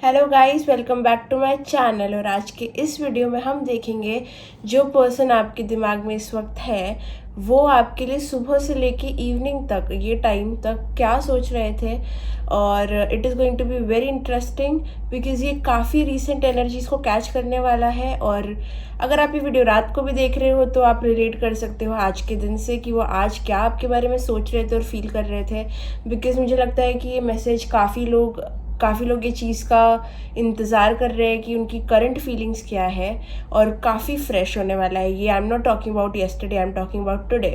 Hello guys, welcome back to my channel. और आज के इस वीडियो में हम देखेंगे जो पर्सन आपके दिमाग में इस वक्त है वो आपके लिए सुबह से लेके इवनिंग तक, ये टाइम तक क्या सोच रहे थे। और it is going to be very interesting because ये काफ़ी रीसेंट एनर्जीज़ को कैच करने वाला है। और अगर आप ये वीडियो रात को भी देख रहे हो तो आप रिलेट कर सकते हो आज के दिन से कि वो आज क्या आपके बारे में सोच रहे थे और फील कर रहे थे। बिकॉज़ मुझे लगता है कि ये मैसेज काफ़ी लोग ये चीज़ का इंतज़ार कर रहे हैं कि उनकी करंट फीलिंग्स क्या है। और काफ़ी फ्रेश होने वाला है ये। I am not talking about yesterday, I am talking about today.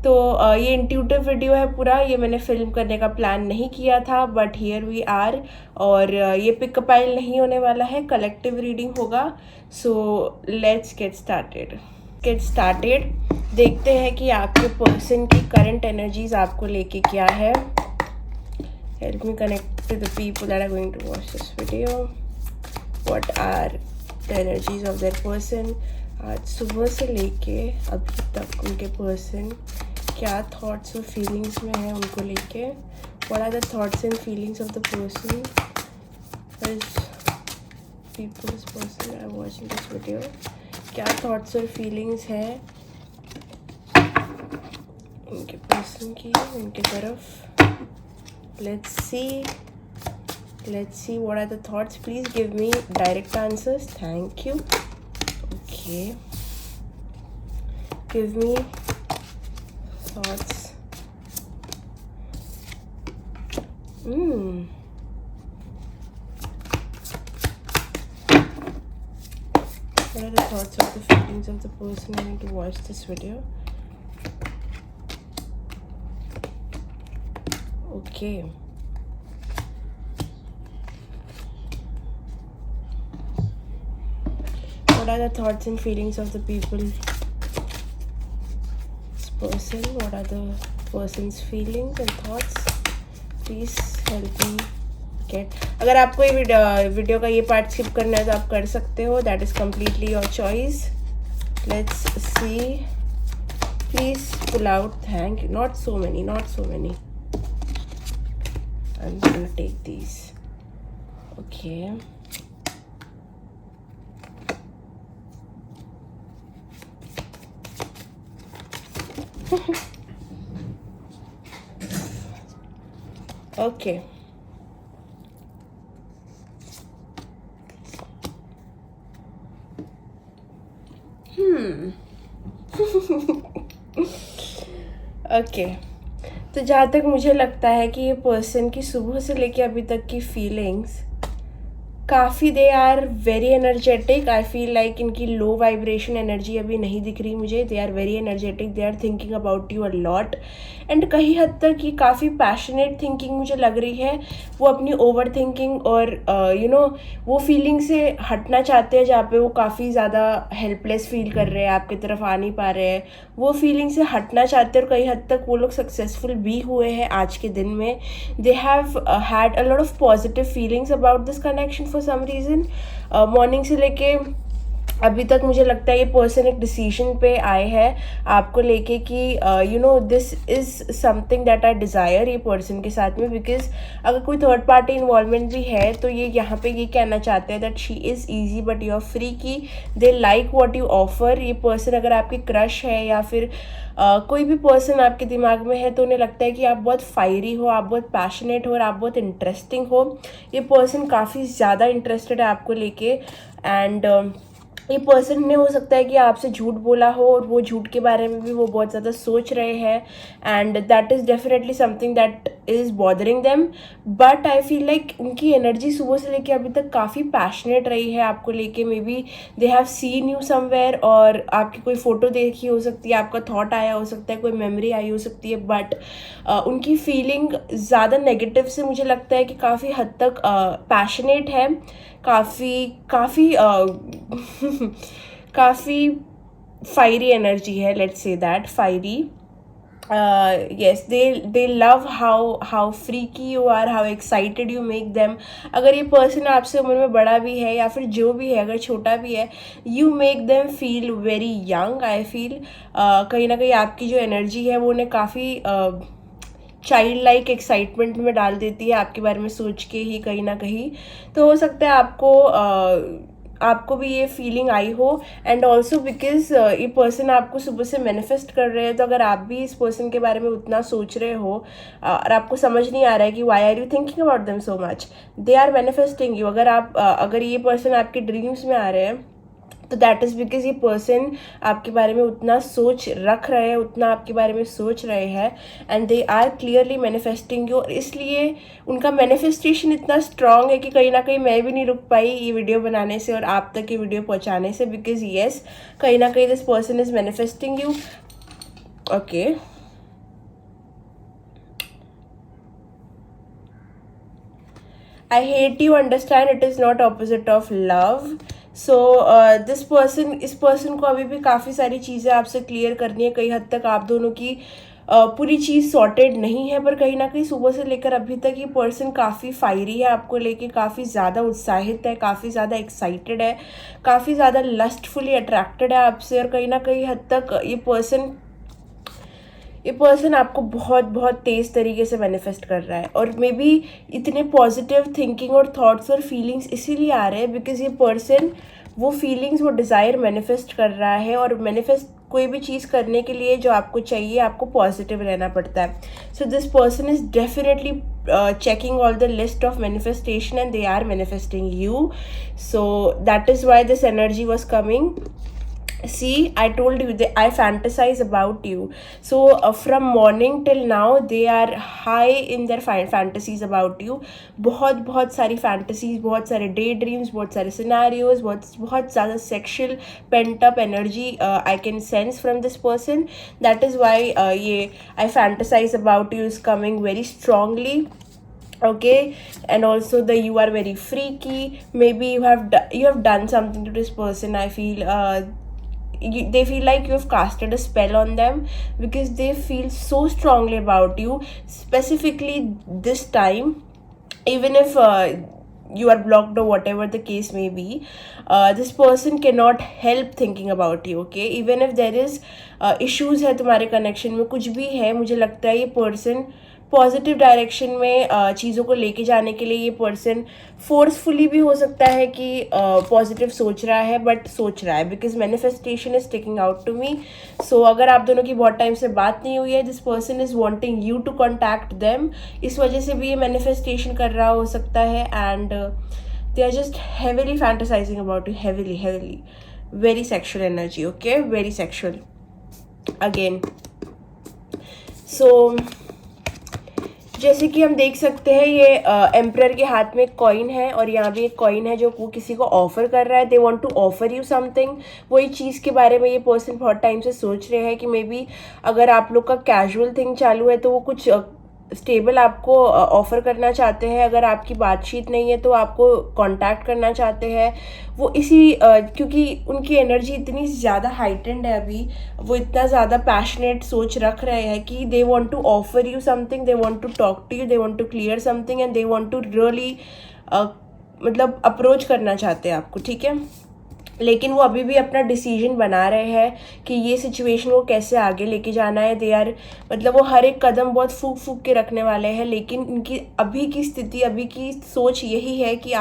तो ये इंट्यूटिव वीडियो है पूरा, ये मैंने फिल्म करने का प्लान नहीं किया था, बट हियर वी आर। और ये पिकअपाइल नहीं होने वाला है, कलेक्टिव रीडिंग होगा। So let's get started. देखते हैं कि आपके पर्सन की करंट एनर्जीज आपको लेके क्या है। Help me connect to the people that are going to watch this video. What are the energies of their person? आज सुबह से लेके अभी तक उनके पर्सन क्या थॉट्स और फीलिंग्स में है उनको लेके। What are the thoughts and feelings of the person? As people's person that are watching this video, क्या थॉट्स और फीलिंग्स है उनके पर्सन की उनके तरफ। Let's see what are the thoughts. Please give me direct answers. Thank you. Okay, give me thoughts. What are the thoughts of the feelings of the person going to watch this video? Okay. What are the thoughts and feelings of the people's person? What are the person's feelings and thoughts? Please help me get. अगर आपको ये video का ये part skip करना है तो आप कर सकते हो. That is completely your choice. Let's see. Please pull out. Thank you. Not so many. I'm gonna take these. Okay. Okay. Okay. तो जहाँ तक मुझे लगता है कि ये पर्सन की सुबह से लेके अभी तक की फीलिंग्स काफ़ी they are very energetic. I feel like इनकी लो वाइब्रेशन एनर्जी अभी नहीं दिख रही मुझे। They are very energetic, they are thinking about you a lot. And कहीं हद तक ये काफ़ी पैशनेट थिंकिंग मुझे लग रही है। वो अपनी ओवर थिंकिंग और वो फीलिंग से हटना चाहते हैं जहाँ पे वो काफ़ी ज़्यादा हेल्पलेस फील कर रहे हैं, आपकी तरफ आ नहीं पा रहे हैं। वो फीलिंग से हटना चाहते हैं और कहीं हद तक वो लोग सक्सेसफुल भी हुए हैं आज के दिन में। They have had a lot of positive feelings about this connection for some reason. Morning से लेके अभी तक मुझे लगता है ये पर्सन एक डिसीजन पे आए हैं आपको लेके कि this is something that I desire ये पर्सन के साथ में। बिकॉज अगर कोई थर्ड पार्टी इन्वॉल्वमेंट भी है तो ये यहाँ पे ये कहना चाहते हैं that she is easy but you are free, की they like what you offer. ये पर्सन अगर आपकी क्रश है या फिर कोई भी पर्सन आपके दिमाग में है तो उन्हें लगता है कि आप बहुत फायरी हो, आप बहुत पैशनेट हो और आप बहुत इंटरेस्टिंग हो। ये पर्सन काफ़ी ज़्यादा इंटरेस्टेड है आपको लेके। एंड ये पर्सन ने हो सकता है कि आपसे झूठ बोला हो और वो झूठ के बारे में भी वो बहुत ज़्यादा सोच रहे हैं। And that is definitely something that is bothering them. But I feel like उनकी एनर्जी सुबह से लेके अभी तक काफ़ी पैशनेट रही है आपको लेके। May be they have seen you somewhere, और आपकी कोई फ़ोटो देखी हो सकती है, आपका थॉट आया हो सकता है, कोई मेमोरी आई हो सकती है। बट उनकी फीलिंग ज़्यादा नेगेटिव से मुझे लगता है कि काफ़ी हद तक पैशनेट है, काफ़ी काफ़ी फायरी एनर्जी है। Let's say that fiery. yes, they love how freaky you are, how excited you make them. अगर ये पर्सन आपसे उम्र में बड़ा भी है या फिर जो भी है, अगर छोटा भी है, you make them feel very young. I feel कहीं ना कहीं आपकी जो एनर्जी है वो उन्हें काफ़ी चाइल्ड लाइक एक्साइटमेंट में डाल देती है आपके बारे में सोच के ही कहीं ना कहीं। तो हो सकता है आपको भी ये फीलिंग आई हो। एंड ऑल्सो बिकॉज ये पर्सन आपको सुबह से मैनिफेस्ट कर रहे हैं, तो अगर आप भी इस पर्सन के बारे में उतना सोच रहे हो और आपको समझ नहीं आ रहा है कि why are you thinking about them so much, they are manifesting you. अगर ये पर्सन आपके ड्रीम्स में आ रहे हैं तो दैट इज़ बिकॉज ये पर्सन आपके बारे में उतना सोच रख रहे हैं, उतना आपके बारे में सोच रहे हैं, and they are clearly manifesting you. और इसलिए उनका मैनिफेस्टेशन इतना स्ट्रांग है कि कहीं ना कहीं मैं भी नहीं रुक पाई ये वीडियो बनाने से और आप तक ये वीडियो पहुंचाने से, बिकॉज येस, कहीं ना कहीं this person is manifesting you. Okay, I hate you, understand it is not opposite of love. सो इस पर्सन को अभी भी काफ़ी सारी चीज़ें आपसे क्लियर करनी है। कई हद तक आप दोनों की पूरी चीज़ सॉर्टेड नहीं है, पर कहीं ना कहीं सुबह से लेकर अभी तक ये पर्सन काफ़ी फायरी है आपको लेके, काफ़ी ज़्यादा उत्साहित है, काफ़ी ज़्यादा एक्साइटेड है, काफ़ी ज़्यादा लस्टफुली अट्रैक्टेड है आपसे। और कहीं ना कहीं हद तक ये पर्सन आपको बहुत बहुत तेज़ तरीके से मैनिफेस्ट कर रहा है। और मे बी इतने पॉजिटिव थिंकिंग और थॉट्स और फीलिंग्स इसीलिए आ रहे हैं बिकॉज ये पर्सन वो फीलिंग्स, वो डिज़ायर मैनिफेस्ट कर रहा है। और मैनिफेस्ट कोई भी चीज़ करने के लिए जो आपको चाहिए, आपको पॉजिटिव रहना पड़ता है। सो this person is definitely checking all the list of manifestation and they are manifesting you. So that is why this energy was coming. See, I told you that I fantasize about you. So from morning till now they are high in their fantasies about you. बहुत बहुत सारी fantasies, बहुत सारे day dreams, बहुत सारे scenarios, बहुत ज़्यादा sexual pent up energy I can sense from this person. That is why ये I fantasize about you is coming very strongly. Okay, and also you are very freaky. Maybe you have done something to this person. I feel they feel like you have casted a spell on them because they feel so strongly about you, specifically this time. Even if you are blocked or whatever the case may be, this person cannot help thinking about you. Okay, even if there is issues है तुम्हारे connection में, कुछ भी है, मुझे लगता है ये पर्सन पॉजिटिव डायरेक्शन में चीज़ों को लेके जाने के लिए ये पर्सन फोर्सफुली भी हो सकता है कि पॉजिटिव सोच रहा है, बट सोच रहा है because manifestation is taking out to me. So अगर आप दोनों की बहुत टाइम से बात नहीं हुई है, this person is wanting you to contact them, इस वजह से भी ये मैनिफेस्टेशन कर रहा हो सकता है। And they are just heavily fantasizing about you, heavily very sexual energy. Okay, very sexual again. So जैसे कि हम देख सकते हैं ये एम्परर के हाथ में एक कॉइन है और यहाँ भी एक कॉइन है जो वो किसी को ऑफर कर रहा है। They want to offer you something. वही चीज़ के बारे में ये पर्सन बहुत टाइम से सोच रहे हैं कि मे बी अगर आप लोग का कैजुअल थिंग चालू है तो वो कुछ स्टेबल आपको ऑफ़र करना चाहते हैं। अगर आपकी बातचीत नहीं है तो आपको कांटेक्ट करना चाहते हैं। वो इसी क्योंकि उनकी एनर्जी इतनी ज़्यादा हाइटेंड है अभी, वो इतना ज़्यादा पैशनेट सोच रख रहे हैं कि they want to offer you something, they want to talk to you, they want to clear something and they want to really मतलब अप्रोच करना चाहते हैं आपको, ठीक है। लेकिन वो अभी भी अपना डिसीजन बना रहे हैं कि ये सिचुएशन को कैसे आगे लेके जाना है। दे आर मतलब वो हर एक कदम बहुत फूक फूक के रखने वाले हैं, लेकिन उनकी अभी की स्थिति, अभी की सोच यही है कि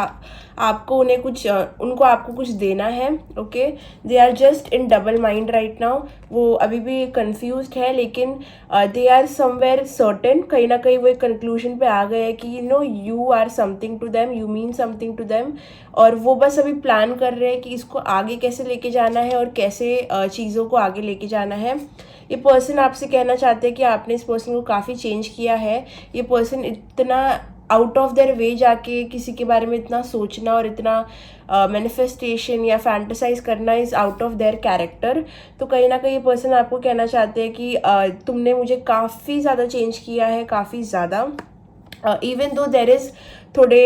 उनको आपको कुछ देना है। Okay, they are just in double mind right now. वो अभी भी कंफ्यूज्ड है, लेकिन दे आर समवेयर सर्टेन, कहीं ना कहीं वो एक कंक्लूजन पे आ गए हैं कि you are something to them, you mean something to them. और वो बस अभी प्लान कर रहे हैं कि इसको आगे कैसे लेके जाना है और कैसे चीज़ों को आगे लेके जाना है। ये पर्सन आपसे कहना चाहते हैं कि आपने इस पर्सन को काफ़ी चेंज किया है। ये पर्सन इतना आउट ऑफ देयर वे जाके किसी के बारे में इतना सोचना और इतना मैनिफेस्टेशन या फैंटेसाइज करना is out of their character. तो कहीं ना कहीं ये पर्सन आपको कहना चाहते हैं कि तुमने मुझे काफ़ी ज़्यादा चेंज किया है, काफ़ी ज़्यादा। इवन दो देर इज़ थोड़े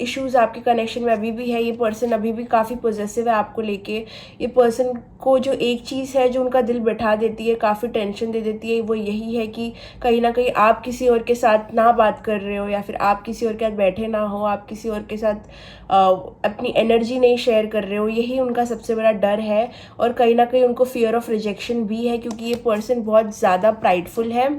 इश्यूज़ आपके कनेक्शन में अभी भी है। ये पर्सन अभी भी काफ़ी पॉजेसिव है आपको लेके। ये पर्सन को जो एक चीज़ है जो उनका दिल बैठा देती है, काफ़ी टेंशन दे देती है, वो यही है कि कहीं ना कहीं आप किसी और के साथ ना बात कर रहे हो, या फिर आप किसी और के साथ बैठे ना हो, आप किसी और के साथ अपनी एनर्जी नहीं शेयर कर रहे हो। यही उनका सबसे बड़ा डर है। और कहीं ना कहीं उनको फियर ऑफ रिजेक्शन भी है, क्योंकि ये पर्सन बहुत ज़्यादा प्राइडफुल है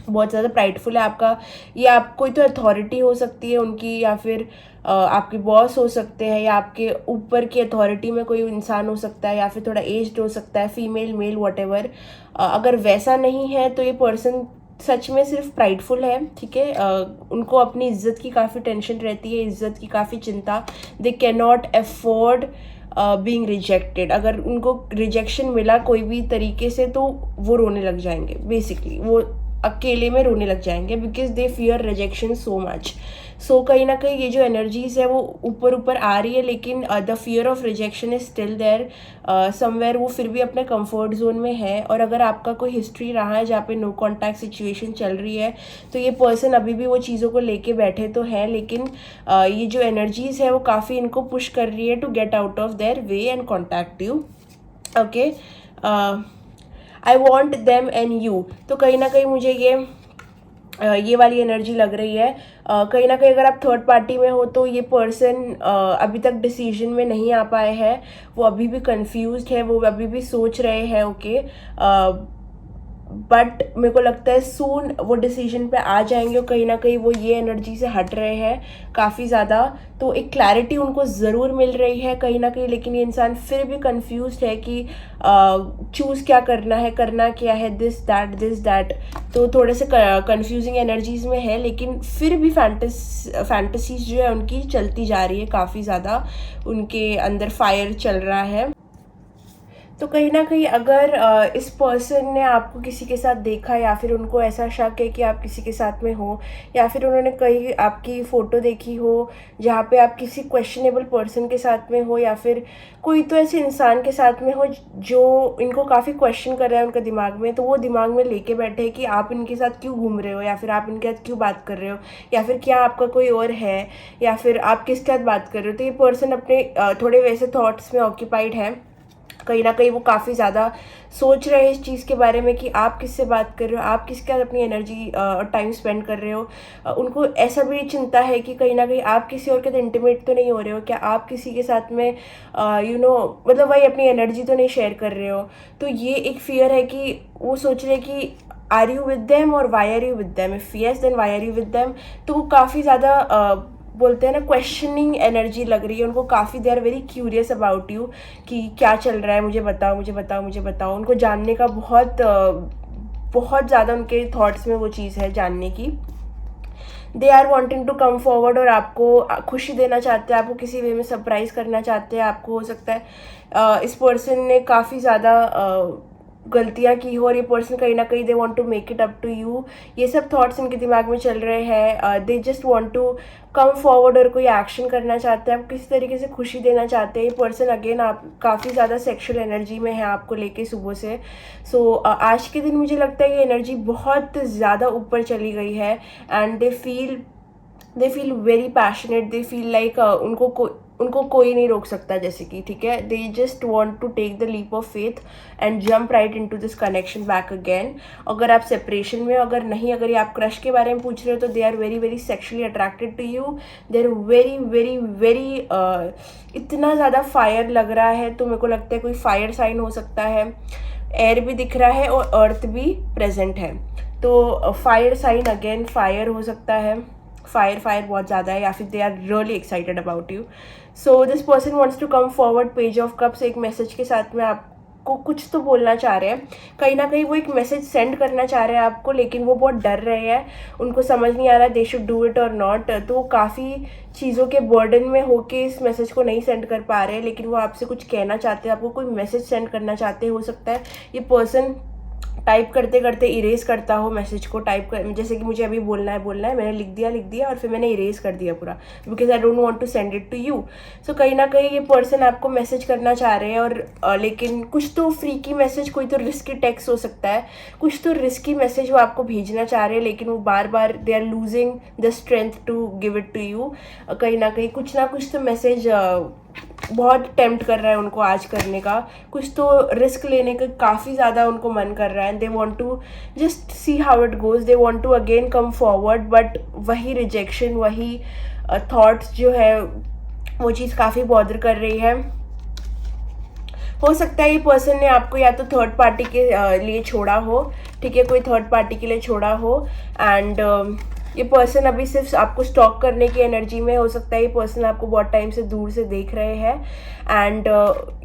बहुत ज़्यादा प्राइडफुल है आपका, या आप कोई तो अथॉरिटी हो सकती है उनकी, या फिर आपके बॉस हो सकते हैं, या आपके ऊपर की अथॉरिटी में कोई इंसान हो सकता है, या फिर थोड़ा एज्ड हो सकता है, फीमेल मेल वॉटेवर। अगर वैसा नहीं है तो ये पर्सन सच में सिर्फ प्राइडफुल है, ठीक है। उनको अपनी इज्जत की काफ़ी टेंशन रहती है, इज्जत की काफ़ी चिंता। दे can not afford being rejected. अगर उनको रिजेक्शन मिला कोई भी तरीके से तो वो रोने लग जाएंगे, बेसिकली वो अकेले में रोने लग जाएंगे, because they fear rejection so much. So कहीं ना कहीं ये जो एनर्जीज है वो ऊपर ऊपर आ रही है, लेकिन the fear of rejection is still there somewhere. वो फिर भी अपने कंफर्ट जोन में है। और अगर आपका कोई हिस्ट्री रहा है जहाँ पे नो कॉन्टैक्ट सिचुएशन चल रही है, तो ये पर्सन अभी भी वो चीज़ों को लेके बैठे तो है, लेकिन ये जो एनर्जीज है वो काफ़ी इनको पुश कर रही है to get out of their way and contact you. Okay, I want them and you. तो कहीं ना कहीं मुझे ये वाली एनर्जी लग रही है। कहीं ना कहीं अगर आप थर्ड पार्टी में हो तो ये पर्सन अभी तक डिसीजन में नहीं आ पाए हैं, वो अभी भी कंफ्यूज्ड है, वो अभी भी सोच रहे हैं। ओके, बट मेरे को लगता है सून वो डिसीजन पे आ जाएंगे, और कहीं ना कहीं वो ये एनर्जी से हट रहे हैं काफ़ी ज़्यादा। तो एक क्लैरिटी उनको ज़रूर मिल रही है कहीं ना कहीं, लेकिन ये इंसान फिर भी कंफ्यूज्ड है कि चूज़ क्या करना है, करना क्या है, दिस दैट। तो थोड़े से कंफ्यूजिंग एनर्जीज में है, लेकिन फिर भी फैंटेसीज जो है उनकी चलती जा रही है, काफ़ी ज़्यादा उनके अंदर फायर चल रहा है। तो कहीं ना कहीं अगर इस पर्सन ने आपको किसी के साथ देखा, या फिर उनको ऐसा शक है कि आप किसी के साथ में हो, या फिर उन्होंने कहीं आपकी फ़ोटो देखी हो जहाँ पे आप किसी क्वेश्चनेबल पर्सन के साथ में हो, या फिर कोई तो ऐसे इंसान के साथ में हो जो इनको काफ़ी क्वेश्चन कर रहा है उनका दिमाग में, तो वो दिमाग में लेके बैठे कि आप इनके साथ क्यों घूम रहे हो, या फिर आप इनके साथ क्यों बात कर रहे हो, या फिर क्या आपका कोई और है, या फिर आप किसके साथ बात कर रहे हो। तो ये पर्सन अपने थोड़े वैसे थॉट्स में ऑक्यूपाइड है। कहीं ना कहीं वो काफ़ी ज़्यादा सोच रहे हैं इस चीज़ के बारे में कि आप किससे बात कर रहे हो, आप किसके साथ अपनी एनर्जी और टाइम स्पेंड कर रहे हो। उनको ऐसा भी चिंता है कि कहीं ना कहीं आप किसी और के साथ इंटीमेट तो नहीं हो रहे हो, क्या आप किसी के साथ में मतलब वही अपनी एनर्जी तो नहीं शेयर कर रहे हो। तो ये एक फियर है कि वो सोच रहे हैं कि आर यू विद देम और why are you with them, if yes then why are you with them. तो वो काफ़ी ज़्यादा बोलते हैं ना, क्वेश्चनिंग एनर्जी लग रही है उनको, काफ़ी they are very curious about you कि क्या चल रहा है, मुझे बताओ मुझे बताओ मुझे बताओ। उनको जानने का बहुत ज़्यादा उनके थॉट्स में वो चीज़ है जानने की। They are wanting to come forward, और आपको खुशी देना चाहते हैं, आपको किसी वे में सरप्राइज़ करना चाहते हैं। आपको हो सकता है इस पर्सन ने काफ़ी ज़्यादा गलतियाँ की हो, और ये पर्सन कहीं ना कहीं they want to make it up to you. ये सब थॉट्स इनके दिमाग में चल रहे हैं। They just want to come forward, और कोई एक्शन करना चाहते हैं, आप किसी तरीके से खुशी देना चाहते हैं। ये पर्सन अगेन आप काफ़ी ज़्यादा सेक्शुअल एनर्जी में है आपको लेके सुबह से। सो आज के दिन मुझे लगता है ये एनर्जी बहुत ज़्यादा ऊपर चली गई है, and they feel very passionate. They feel like उनको कोई नहीं रोक सकता, जैसे कि ठीक है, they just want to take the leap of faith and jump right into this connection back again. अगर आप सेपरेशन में, अगर नहीं, अगर ये आप क्रश के बारे में पूछ रहे हो, तो they are very very sexually attracted to you. They are very very very इतना ज़्यादा फायर लग रहा है, तो मेरे को लगता है कोई फायर साइन हो सकता है। एयर भी दिख रहा है और अर्थ भी प्रेजेंट है, तो फायर साइन अगेन फायर हो सकता है। फायर बहुत ज़्यादा है, या फिर they are really excited about you. So this person wants to come forward. Page of cups एक मैसेज के साथ में आपको कुछ तो बोलना चाह रहे हैं। कहीं ना कहीं वो एक मैसेज सेंड करना चाह रहे हैं आपको, लेकिन वो बहुत डर रहे हैं, उनको समझ नहीं आ रहा दे शुड डू इट और नॉट। तो वो काफ़ी चीज़ों के बर्डन में होके इस मैसेज को नहीं सेंड कर पा रहे हैं, लेकिन वो आपसे कुछ कहना चाहते हैं, आपको कोई मैसेज सेंड करना चाहते हैं। हो सकता है ये पर्सन टाइप करते करते इरेज करता हो मैसेज को, जैसे कि मुझे अभी बोलना है, मैंने लिख दिया और फिर मैंने इरेज कर दिया पूरा, because I don't want to send it to you. So कहीं ना कहीं ये पर्सन आपको मैसेज करना चाह रहे हैं, और लेकिन कुछ तो फ्रीकी मैसेज, कोई तो रिस्की टेक्स्ट हो सकता है, कुछ तो रिस्की मैसेज वो आपको भेजना चाह रहे हैं, लेकिन वो बार बार they are losing the strength to give it to you. कहीं ना कहीं कुछ ना कुछ तो मैसेज बहुत टेम्प्ट कर रहा है उनको आज करने का, कुछ तो रिस्क लेने का काफ़ी ज़्यादा उनको मन कर रहा है। They want to just see how it goes, they want to again come forward, but वही रिजेक्शन, वही थॉट्स जो है वो चीज़ काफ़ी बॉदर कर रही है। हो सकता है ये पर्सन ने आपको या तो थर्ड पार्टी के लिए छोड़ा हो, ठीक है, कोई थर्ड पार्टी के लिए छोड़ा हो। एंड ये पर्सन अभी सिर्फ आपको स्टॉक करने की एनर्जी में, हो सकता है ये पर्सन आपको बहुत टाइम से दूर से देख रहे हैं। एंड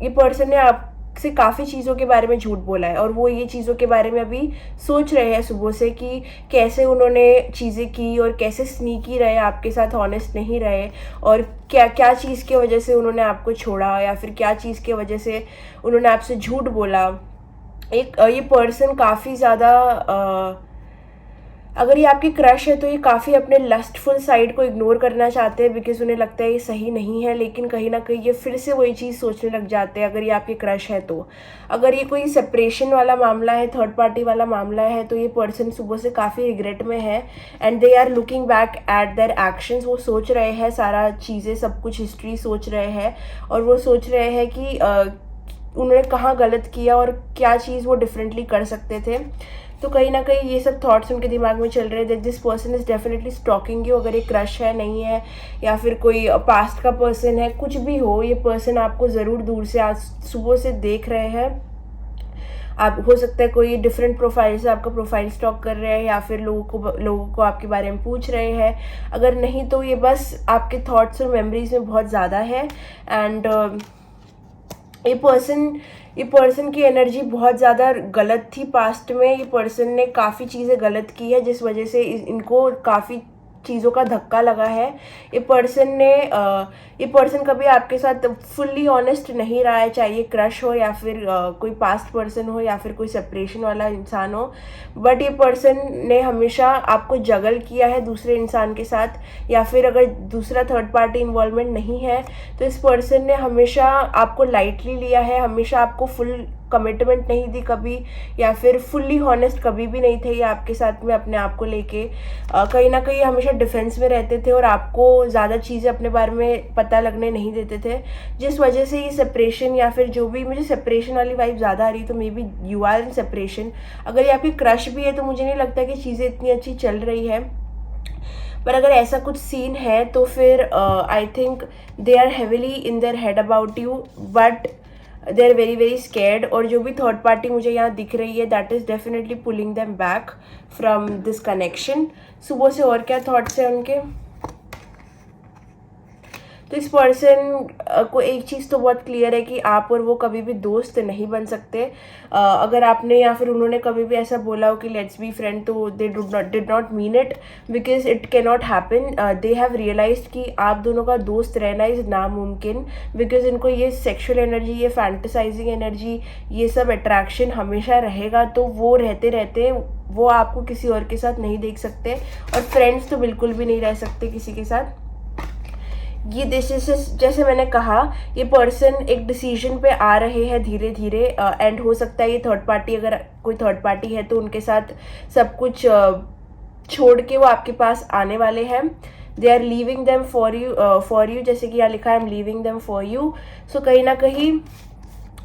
ये पर्सन ने आपसे काफ़ी चीज़ों के बारे में झूठ बोला है, और वो ये चीज़ों के बारे में अभी सोच रहे हैं सुबह से कि कैसे उन्होंने चीज़ें की और कैसे स्नीकी रहे, आपके साथ ऑनेस्ट नहीं रहे, और क्या क्या चीज़ की वजह से उन्होंने आपको छोड़ा, या फिर क्या चीज़ की वजह से उन्होंने आपसे झूठ बोला। ये पर्सन काफ़ी ज़्यादा अगर ये आपकी क्रश है तो ये काफ़ी अपने लस्टफुल साइड को इग्नोर करना चाहते हैं, बिकॉज उन्हें लगता है ये सही नहीं है, लेकिन कहीं ना कहीं ये फिर से वही चीज़ सोचने लग जाते हैं अगर ये आपकी क्रश है तो। अगर ये कोई सेपरेशन वाला मामला है, थर्ड पार्टी वाला मामला है, तो ये पर्सन सुबह से काफ़ी रिग्रेट में है, and they are looking back at their actions. वो सोच रहे हैं सारा चीज़ें, सब कुछ हिस्ट्री सोच रहे हैं, और वो सोच रहे हैं कि उन्होंने कहाँ गलत किया और क्या चीज़ वो डिफरेंटली कर सकते थे। तो कहीं ना कहीं ये सब थॉट्स उनके दिमाग में चल रहे हैं, that this person is definitely stalking you. अगर ये क्रश है, नहीं है, या फिर कोई पास्ट का पर्सन है, कुछ भी हो, ये पर्सन आपको ज़रूर दूर से आज सुबह से देख रहे हैं। आप हो सकता है कोई डिफरेंट प्रोफाइल से आपका प्रोफाइल स्टॉक कर रहे हैं, या फिर लोगों को आपके बारे में पूछ रहे हैं। अगर नहीं तो ये बस आपके थॉट्स और मेमोरीज में बहुत ज़्यादा है। एंड ये पर्सन की एनर्जी बहुत ज़्यादा गलत थी पास्ट में। ये पर्सन ने काफ़ी चीज़ें गलत की है, जिस वजह से इनको काफ़ी चीज़ों का धक्का लगा है। ये पर्सन कभी आपके साथ फुल्ली ऑनेस्ट नहीं रहा है, चाहे ये क्रश हो, या फिर कोई पास्ट पर्सन हो, या फिर कोई सेपरेशन वाला इंसान हो। बट ये पर्सन ने हमेशा आपको जगल किया है दूसरे इंसान के साथ, या फिर अगर दूसरा थर्ड पार्टी इन्वॉल्वमेंट नहीं है तो इस पर्सन ने हमेशा आपको लाइटली लिया है, हमेशा आपको फुल कमिटमेंट नहीं दी कभी, या फिर फुल्ली हॉनेस्ट कभी भी नहीं थे ये आपके साथ में अपने आप को लेके। कहीं ना कहीं हमेशा डिफेंस में रहते थे, और आपको ज़्यादा चीज़ें अपने बारे में पता लगने नहीं देते थे, जिस वजह से ये सेपरेशन, या फिर जो भी, मुझे सेपरेशन वाली वाइब ज़्यादा आ रही, तो maybe you are in separation. अगर ये आपकी क्रश भी है तो मुझे नहीं लगता कि चीज़ें इतनी अच्छी चल रही है। पर अगर ऐसा कुछ सीन है तो फिर I think they are heavily in their head about you, but they are very very scared. और जो भी थर्ड पार्टी मुझे यहाँ दिख रही है, that is definitely pulling them back from this connection. सुबह से और क्या थॉट्स हैं उनके? तो इस पर्सन को एक चीज़ तो बहुत क्लियर है कि आप और वो कभी भी दोस्त नहीं बन सकते। अगर आपने या फिर उन्होंने कभी भी ऐसा बोला हो कि लेट्स बी फ्रेंड, तो they did not mean it, because it can not happen. They have realised कि आप दोनों का दोस्त रहना इज़ नामुमकिन, बिकॉज इनको ये सेक्शुअल एनर्जी, ये फैंटेसाइजिंग एनर्जी, ये सब अट्रैक्शन हमेशा रहेगा। तो वो रहते रहते वो आपको किसी और के साथ नहीं देख सकते, और फ्रेंड्स तो बिल्कुल भी नहीं रह सकते किसी के साथ। ये जैसे मैंने कहा, ये पर्सन एक डिसीजन पे आ रहे हैं धीरे धीरे, एंड हो सकता है ये थर्ड पार्टी, अगर कोई थर्ड पार्टी है तो उनके साथ सब कुछ छोड़ के वो आपके पास आने वाले हैं। They are leaving them for you, जैसे कि यहाँ लिखा है, I am leaving them for you. So कहीं ना कहीं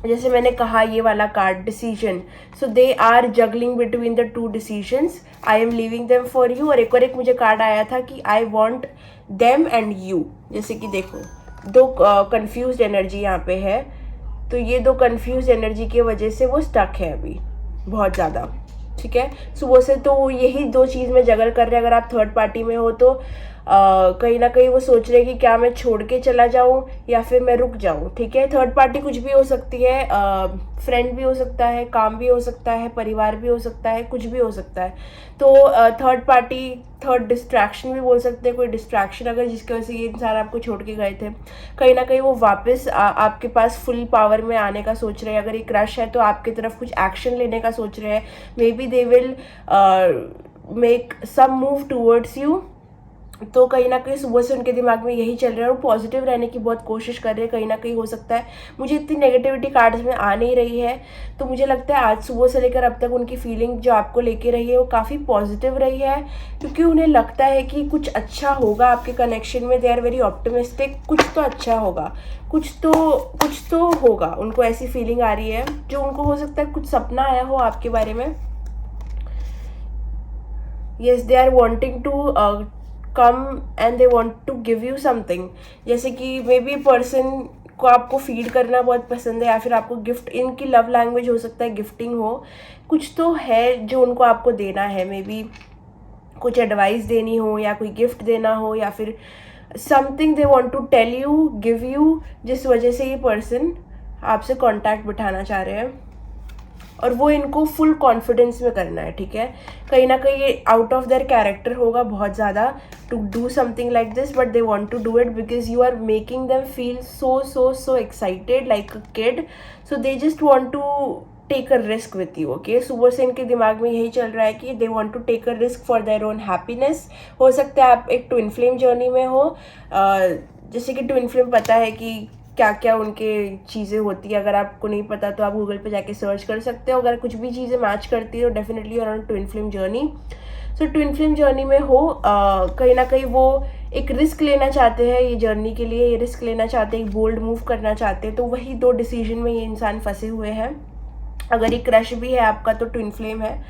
जैसे मैंने कहा, ये वाला card decision, so they are juggling between the two decisions, I am leaving them for you. और एक मुझे कार्ड आया था कि I want them and you. जैसे कि देखो, दो कंफ्यूज एनर्जी यहाँ पे है, तो ये दो कंफ्यूज एनर्जी की वजह से वो स्टक है अभी बहुत ज़्यादा, ठीक है। सुबह से तो यही दो चीज़ में जगल कर रहे हैं। अगर आप थर्ड पार्टी में हो तो कहीं ना कहीं वो सोच रहे हैं कि क्या मैं छोड़ के चला जाऊं या फिर मैं रुक जाऊं, ठीक है। थर्ड पार्टी कुछ भी हो सकती है, फ्रेंड भी हो सकता है, काम भी हो सकता है, परिवार भी हो सकता है, कुछ भी हो सकता है। तो थर्ड पार्टी, थर्ड डिस्ट्रैक्शन भी बोल सकते हैं, कोई डिस्ट्रैक्शन अगर जिसकी वजह से ये इंसान आपको छोड़ के गए थे, कहीं ना कहीं वो वापस आपके पास फुल पावर में आने का सोच रहे हैं। अगर ये क्रश है तो आपकी तरफ कुछ एक्शन लेने का सोच रहे हैं। Maybe they will make some move towards you. तो कहीं ना कहीं सुबह से उनके दिमाग में यही चल रहा है, और पॉजिटिव रहने की बहुत कोशिश कर रहे हैं। कहीं ना कहीं हो सकता है, मुझे इतनी नेगेटिविटी कार्ड्स में आ नहीं रही है, तो मुझे लगता है आज सुबह से लेकर अब तक उनकी फीलिंग जो आपको लेके रही है वो काफ़ी पॉजिटिव रही है, क्योंकि उन्हें लगता है कि कुछ अच्छा होगा आपके कनेक्शन में। दे आर वेरी ऑप्टिमिस्टिक, कुछ तो अच्छा होगा, कुछ तो होगा। उनको ऐसी फीलिंग आ रही है, जो उनको हो सकता है कुछ सपना आया हो आपके बारे में। Yes, they are wanting to come and they want to give you something. जैसे कि मे बी पर्सन को आपको फीड करना बहुत पसंद है, या फिर आपको गिफ्ट, इनकी लव लैंग्वेज हो सकता है गिफ्टिंग हो, कुछ तो है जो उनको आपको देना है, मे बी कुछ एडवाइस देनी हो या कोई गिफ्ट देना हो, या फिर something they want to tell you, give you, जिस वजह से ये पर्सन आपसे कांटेक्ट बिठाना चाह रहे हैं, और वो इनको फुल कॉन्फिडेंस में करना है, ठीक है। कहीं ना कहीं ये आउट ऑफ देयर कैरेक्टर होगा बहुत ज़्यादा to do something like this, but they want to do it because you are making them feel so excited like a kid, so they just want to take a risk with you, okay. सुबह से इनके दिमाग में यही चल रहा है कि they want to take a risk for their own happiness. हो सकता है आप एक ट्विन फ्लेम जर्नी में हो, जैसे कि ट्विन फ्लेम पता है कि क्या क्या उनके चीज़ें होती है, अगर आपको नहीं पता तो आप गूगल पे जाके सर्च कर सकते हो, अगर कुछ भी चीज़ें मैच करती है तो definitely on twin flame journey. So twin flame journey में हो, कहीं ना कहीं वो एक रिस्क लेना चाहते हैं ये जर्नी के लिए, ये रिस्क लेना चाहते हैं, एक बोल्ड मूव करना चाहते हैं, तो वही दो डिसीजन में ये इंसान फंसे हुए हैं। अगर ये क्रश भी है आपका तो ट्विन फ्लेम है,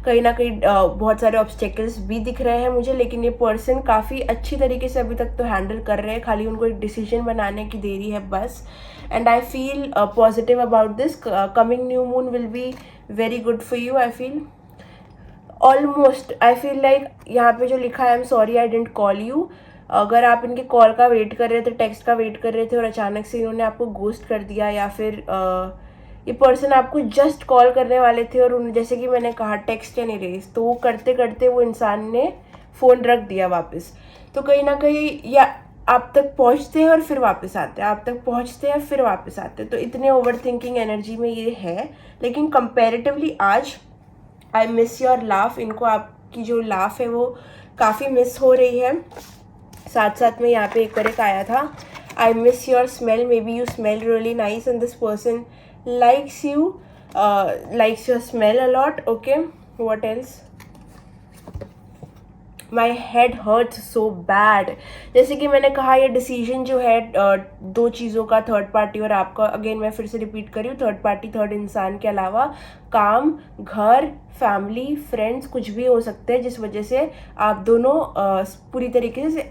कहीं ना कहीं बहुत सारे ऑब्स्टेकल्स भी दिख रहे हैं मुझे, लेकिन ये पर्सन काफ़ी अच्छी तरीके से अभी तक तो हैंडल कर रहे हैं, खाली उनको एक डिसीजन बनाने की देरी है बस। And I feel positive about this, coming new moon will be very good for you, I feel almost, I feel like यहाँ पे जो लिखा है I am sorry I didn't call you, अगर आप इनके कॉल का वेट कर रहे थे, टेक्स्ट का वेट कर रहे थे और अचानक से इन्होंने आपको गोस्ट कर दिया, या फिर ये पर्सन आपको जस्ट कॉल करने वाले थे और उन्हें, जैसे कि मैंने कहा, टेक्स्ट या इरेज, तो वो करते करते वो इंसान ने फ़ोन रख दिया वापस। तो कहीं ना कहीं या आप तक पहुंचते हैं और फिर वापस आते हैं, आप तक पहुंचते हैं फिर वापस आते हैं, तो इतने ओवर थिंकिंग एनर्जी में ये है। लेकिन कंपैरेटिवली आज आई मिस योर लाफ, इनको आपकी जो लाफ है वो काफ़ी मिस हो रही है। साथ साथ में यहाँ पे एक और एक आया था, I miss your smell, may be you smell really nice and this person likes you, likes your smell a lot, okay. What else? My head hurts so bad, जैसे कि मैंने कहा ये डिसीजन जो है दो चीज़ों का, थर्ड पार्टी और आपका, अगेन मैं फिर से रिपीट करी हूँ, थर्ड पार्टी, थर्ड इंसान के अलावा काम, घर, फैमिली, फ्रेंड्स, कुछ भी हो सकते हैं जिस वजह से आप दोनों पूरी तरीके से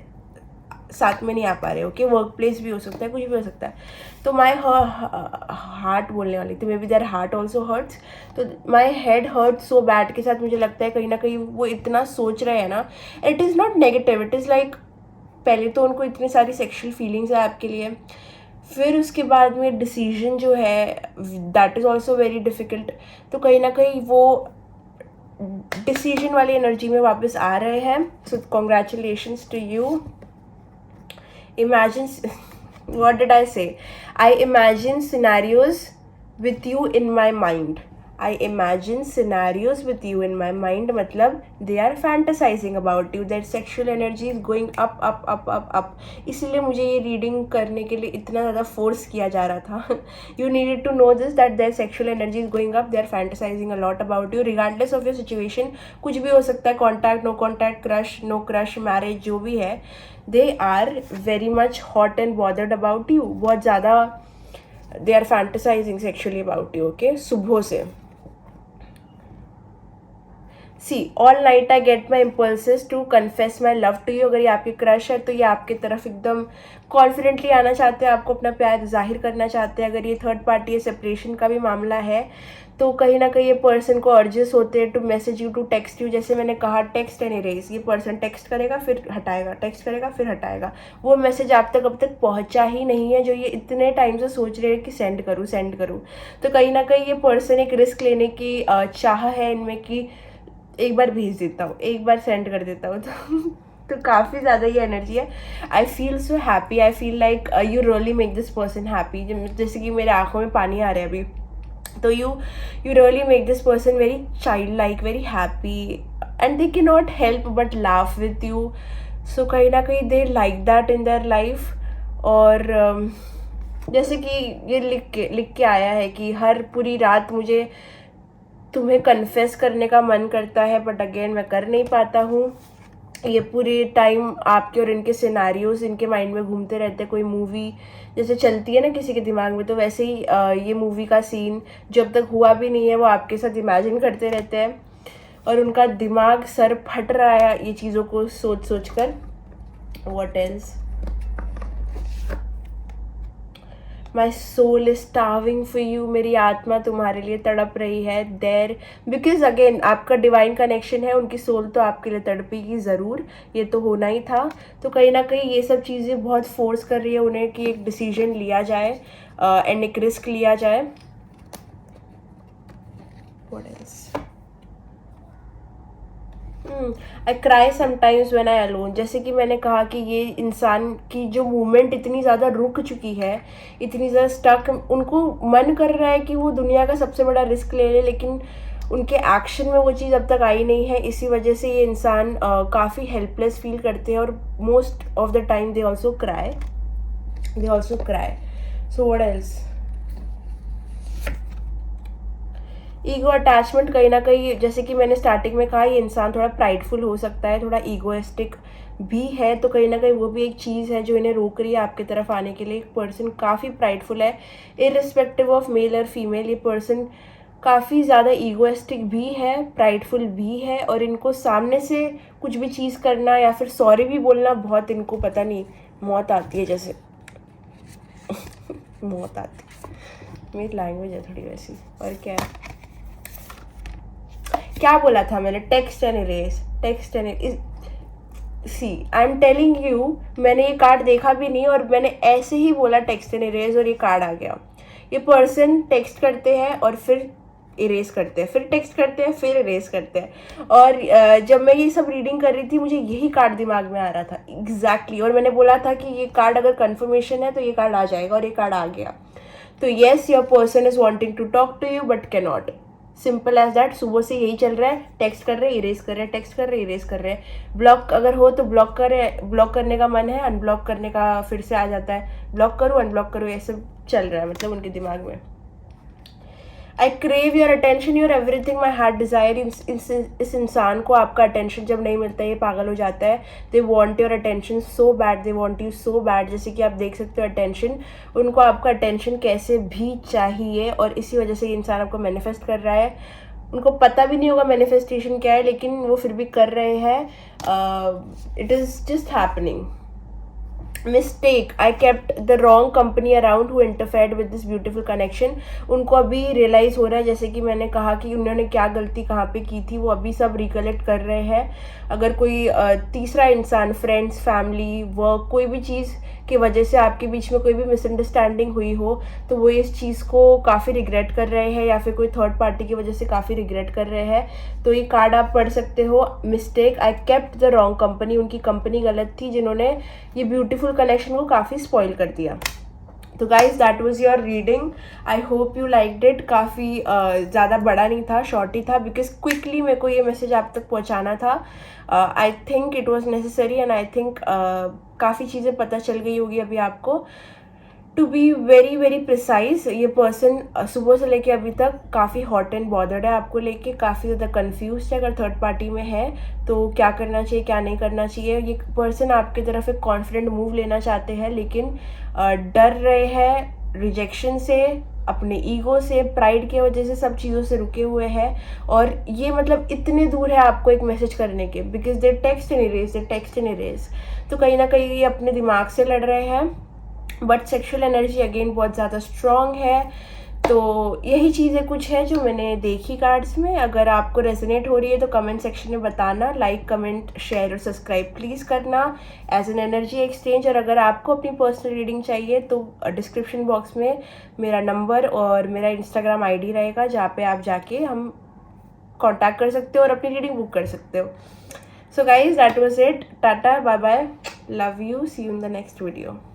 साथ में नहीं आ पा रहे, ओके। वर्क प्लेस भी हो सकता है, कुछ भी हो सकता है। तो माई हार्ट बोलने वाली थी, maybe their heart also hurts, तो my head hurt so bad के साथ मुझे लगता है कहीं ना कहीं वो इतना सोच रहे हैं ना, it is not negative, it is like पहले तो उनको इतनी सारी सेक्शुअल फीलिंग्स है आपके लिए, फिर उसके बाद में डिसीजन जो है that is also very difficult, तो कहीं ना कहीं वो डिसीजन वाली एनर्जी में वापस आ रहे हैं। So congratulations to you. Imagine, what did I say? I imagine scenarios with you in my mind. I imagine scenarios with you in my mind, मतलब they are fantasizing about you. Their sexual energy is going up, up, up, up, up. इसलिए मुझे ये reading करने के लिए इतना ज़्यादा force किया जा रहा था। You needed to know this, that their sexual energy is going up. They are fantasizing a lot about you, regardless of your situation. कुछ भी हो सकता है, contact, no contact, crush, no crush, marriage, जो भी है, they are very much hot and bothered about you. बहुत ज़्यादा they are fantasizing sexually about you, okay? सुबह से see all night I get my impulses to confess my love to you. अगर ये आपकी क्रश है तो ये आपकी तरफ एकदम कॉन्फिडेंटली आना चाहते हैं, आपको अपना प्यार जाहिर करना चाहते हैं। अगर ये थर्ड पार्टी या सेपरेशन का भी मामला है तो कहीं ना कहीं ये पर्सन को अर्जेस होते हैं to message you, to text you. जैसे मैंने कहा टेक्स्ट एंड इरेज, ये पर्सन टेक्स्ट करेगा फिर हटाएगा, टेक्स्ट करेगा फिर हटाएगा। वो मैसेज आप तक अब तक पहुंचा ही नहीं है जो ये इतने टाइम से सोच रहे हैं कि सेंड करूँ सेंड करूँ। तो कहीं ना कहीं ये पर्सन एक रिस्क लेने की चाह है इनमें कि एक बार भेज देता हूँ, एक बार सेंड कर देता हूँ। तो काफ़ी ज़्यादा ये एनर्जी है। I feel so happy, I feel like you really make this person happy. जैसे कि मेरे आँखों में पानी आ रहा है अभी। तो you really make this person very child like, very happy and they can not help but laugh with you. So कहीं ना कहीं they like that in their life. और जैसे कि ये लिख के आया है कि हर पूरी रात मुझे तुम्हें कन्फेस करने का मन करता है बट अगेन मैं कर नहीं पाता हूँ। ये पूरे टाइम आपके और इनके सिनारियोज इनके माइंड में घूमते रहते हैं। कोई मूवी जैसे चलती है ना किसी के दिमाग में, तो वैसे ही ये मूवी का सीन जब तक हुआ भी नहीं है वो आपके साथ इमेजिन करते रहते हैं और उनका दिमाग सर फट रहा है ये चीज़ों को सोच सोच कर। What else? My soul is starving for you, मेरी आत्मा तुम्हारे लिए तड़प रही है देर, बिकॉज अगेन आपका डिवाइन कनेक्शन है, उनकी सोल तो आपके लिए तड़पेगी ज़रूर, ये तो होना ही था। तो कहीं ना कहीं ये सब चीज़ें बहुत फोर्स कर रही है उन्हें कि एक डिसीजन लिया जाए एंड एक रिस्क लिया जाए। What else? I cry sometimes when I alone, जैसे कि मैंने कहा कि ये इंसान की जो मूवमेंट इतनी ज़्यादा रुक चुकी है, इतनी ज़्यादा स्टक, उनको मन कर रहा है कि वो दुनिया का सबसे बड़ा रिस्क ले ले, लेकिन उनके एक्शन में वो चीज़ अब तक आई नहीं है। इसी वजह से ये इंसान काफ़ी हेल्पलेस फील करते हैं और most of the time they also cry, so what else? Ego attachment, कहीं ना कहीं जैसे कि मैंने स्टार्टिंग में कहा, ये इंसान थोड़ा प्राइडफुल हो सकता है, थोड़ा ईगोइस्टिक भी है, तो कहीं ना कहीं वो भी एक चीज़ है जो इन्हें रोक रही है आपकी तरफ आने के लिए। एक पर्सन काफ़ी प्राइडफुल है, इररिस्पेक्टिव ऑफ मेल और फीमेल, ये पर्सन काफ़ी ज़्यादा ईगोइस्टिक भी है, प्राइडफुल भी है, और इनको सामने से कुछ भी चीज़ करना या फिर सॉरी भी बोलना बहुत, इनको पता नहीं, मौत आती है जैसे मौत आती है, मेरी लैंग्वेज है थोड़ी वैसी। और क्या है, क्या बोला था मैंने? Text and erase, text and see, I am telling you, मैंने ये कार्ड देखा भी नहीं और मैंने ऐसे ही बोला टेक्स्ट एंड इरेज और ये कार्ड आ गया। ये पर्सन टेक्स्ट करते हैं और फिर इरेज करते हैं, फिर टेक्स्ट करते हैं, फिर इरेज करते हैं। और जब मैं ये सब रीडिंग कर रही थी मुझे यही कार्ड दिमाग में आ रहा था एग्जैक्टली, और मैंने बोला था कि ये कार्ड अगर कन्फर्मेशन है तो ये कार्ड आ जाएगा, और ये कार्ड आ गया। तो yes, your person is wanting to talk to you but cannot, simple as that. सुबह से यही चल रहा है, टेक्स्ट कर रहे, इरेज कर रहे, टेक्स्ट कर रहे, इरेज कर रहे। ब्लॉक अगर हो तो ब्लॉक करे, ब्लॉक करने का मन है, अनब्लॉक करने का फिर से आ जाता है, ब्लॉक करो अनब्लॉक करो, ये सब चल रहा है मतलब उनके दिमाग में। आई crave your attention, your everything my heart desire, इस इंसान को आपका अटेंशन जब नहीं मिलता है ये पागल हो जाता है। They want your attention so bad, they want you so bad, जैसे कि आप देख सकते हो अटेंशन, उनको आपका अटेंशन कैसे भी चाहिए, और इसी वजह से ये इंसान आपको मैनिफेस्ट कर रहा है। उनको पता भी नहीं होगा मैनिफेस्टेशन क्या है, लेकिन वो फिर भी कर रहे हैं। It is just happening. Mistake, I kept the wrong company around who interfered with this beautiful connection. उनको अभी रियलाइज़ हो रहा है, जैसे कि मैंने कहा कि उन्होंने क्या गलती कहाँ पे की थी, वो अभी सब रिकलेक्ट कर रहे हैं। अगर कोई तीसरा इंसान, फ्रेंड्स, फैमिली, वर्क, कोई भी चीज़ की वजह से आपके बीच में कोई भी मिसअंडरस्टैंडिंग हुई हो तो वो इस चीज़ को काफ़ी रिग्रेट कर रहे हैं, या फिर कोई थर्ड पार्टी की वजह से काफ़ी रिग्रेट कर रहे हैं। तो ये कार्ड आप पढ़ सकते हो, mistake, I kept the wrong company, उनकी कंपनी गलत थी जिन्होंने ये ब्यूटीफुल कनेक्शन को काफ़ी स्पॉइल कर दिया। तो guys that was your reading, I hope you liked it. काफ़ी ज़्यादा बड़ा नहीं था, शॉर्ट ही था, बिकॉज क्विकली मेरे को ये मैसेज आप तक पहुंचाना था। I think it was necessary, and I think काफ़ी चीज़ें पता चल गई होगी अभी आपको। To be very very precise, ये पर्सन सुबह से लेके अभी तक काफ़ी हॉट एंड बॉदर्ड है आपको लेके, काफ़ी ज़्यादा कन्फ्यूज है। अगर थर्ड पार्टी में है तो क्या करना चाहिए क्या नहीं करना चाहिए। ये पर्सन आपकी तरफ एक कॉन्फिडेंट मूव लेना चाहते हैं, लेकिन डर रहे हैं रिजेक्शन से, अपने ईगो से, प्राइड की वजह से, सब चीज़ों से रुके हुए हैं। और ये मतलब इतने दूर है आपको एक मैसेज करने के, because they text and erase, they text and erase. तो कहीं ना कहीं ये अपने दिमाग से लड़ रहे हैं, बट सेक्सुअल एनर्जी अगेन बहुत ज़्यादा स्ट्रॉन्ग है। तो यही चीज़ें कुछ है जो मैंने देखी कार्ड्स में। अगर आपको रेजोनेट हो रही है तो कमेंट सेक्शन में बताना, लाइक, कमेंट, शेयर और सब्सक्राइब प्लीज़ करना एज एन एनर्जी एक्सचेंज। और अगर आपको अपनी पर्सनल रीडिंग चाहिए तो डिस्क्रिप्शन बॉक्स में मेरा नंबर और मेरा इंस्टाग्राम आईडी रहेगा, जहाँ पे आप जाके हम कांटेक्ट कर सकते हो और अपनी रीडिंग बुक कर सकते हो। So guys that was it, tata, bye bye, love you, see you in the next video.